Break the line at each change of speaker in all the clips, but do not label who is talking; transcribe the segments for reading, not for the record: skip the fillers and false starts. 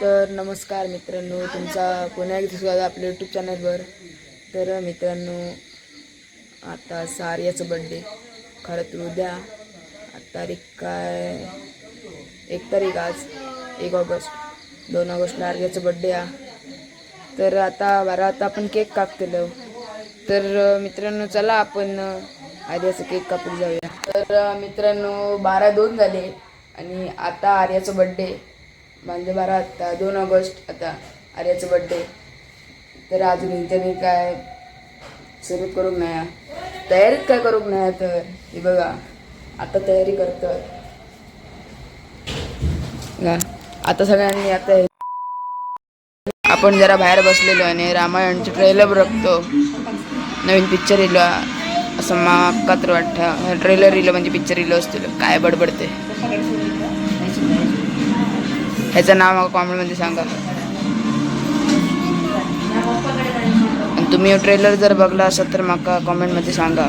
तर नमस्कार मित्रांनो, तुमचा पुन्हा एकदा स्वागत आपल्या यूट्यूब चॅनलवर. तर मित्रांनो, आता सार्याचं बड्डे खरं तर उद्या. तारीख काय, 1 तारीख आज 1 ऑगस्ट. 2 ऑगस्टला आर्याचं बड्डे हा. तर आता आपण केक कापतलो. तर मित्रांनो, चला आपण आर्याचं केक कापून जाऊया. तर मित्रांनो, 12:02 झाले आणि आता आर्याचं बड्डे म्हणजे 2 ऑगस्ट आता आर्याचं बड्डे. तर अजून त्यांनी काय सुरू करूक नाही, तयारीत काय करूक नाही. तर हे बघा, आता तयारी करतात. आता सगळ्यांनी आता आपण जरा बाहेर बसलेलो आणि रामायणचे ट्रेलर बघतो. नवीन पिक्चर येलो असं माका तर वाटतं. ट्रेलर येलो म्हणजे पिक्चर येलो असतो. काय बडबडते ह्याचं नाव मला कॉमेंटमध्ये सांगा. आणि तुम्ही ट्रेलर जर बघला असाल तर मला कॉमेंटमध्ये सांगा.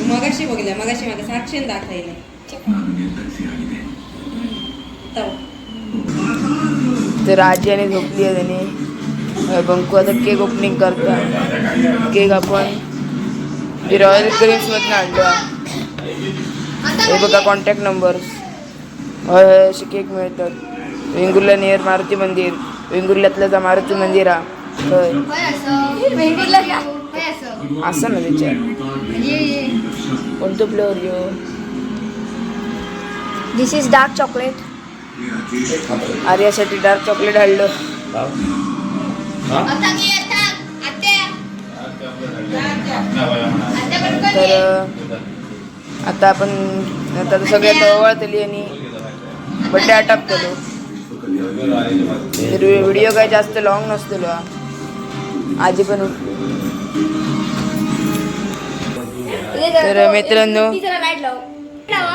मगाशी बघल्या मगाशी मला साक्षीन दाखवले.
तर आजी आणि झोपली आहे त्याने. बंकू आता केक ओपनिंग करता. केक आपण रॉयल क्रीम्समधून आणला. हे बघा कॉन्टॅक्ट नंबर. असे केक मिळतात. वेंगुर्ला नियर मारुती मंदिर. वेंगुर्ल्यातलं मारुती मंदिर हा असं ना विचार. कोणतं फ्लेवर घेऊ?
This is dark chocolate.
आर्यासाठी डार्क चॉकलेट आणलं. तर आता आपण आता सगळ्यात ओवाळतली आणि बड्डे आटापतलो. व्हिडिओ काय जास्त लॉंग नसतलो. आजी पण तर मित्रांनो,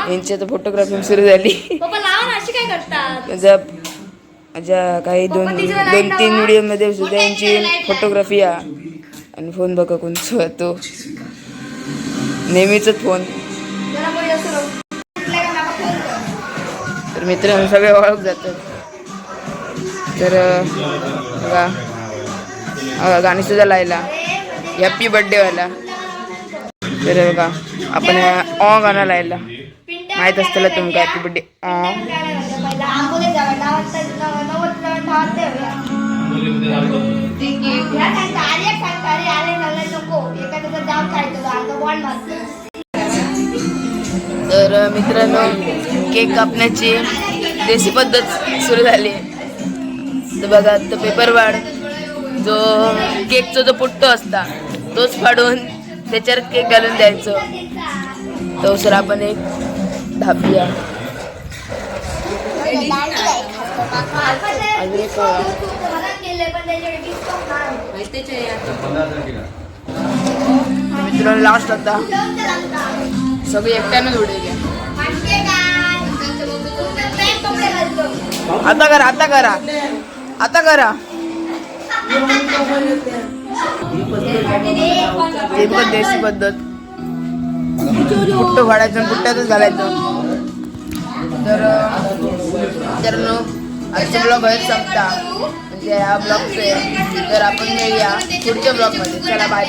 यांची आता फोटोग्राफी सुरू झाली. माझ्या काही दोन 3 व्हिडिओमध्ये सुद्धा यांची फोटोग्राफी आहे. आणि फोन बघा कोणचा तो नेहमीच फोन. तर मित्रांनो सगळे ओळख जातात. तर बघा गाणी सुद्धा लायला हॅपी बर्थडे वाला. तर बघा आपण गाणं लायला माहीत असतं तुमका हॅपी बर्थडे. तर मित्रांनो, केक कापण्याची देशी पद्धत सुरू झाली. तर बघा, तो पेपर वाढ जो केकचा जो पुट्टो असता तोच फाडून त्याच्यावर केक घालून द्यायचं. तो सर आपण एक धापिया मित्रांनो लास्ट आता सगळे एकट्यानं जोडले. आता करा आता करा आता करा. ते पण देशी पद्धत. पुट्टो फाडायचं पुट्ट्यातच घालायचं. तर मित्रांनो, आजचा ब्लॉग बाहेर संपता म्हणजे ह्या ब्लॉगचे. तर आपण मिळूया पुढच्या ब्लॉगमध्ये. चला बाय.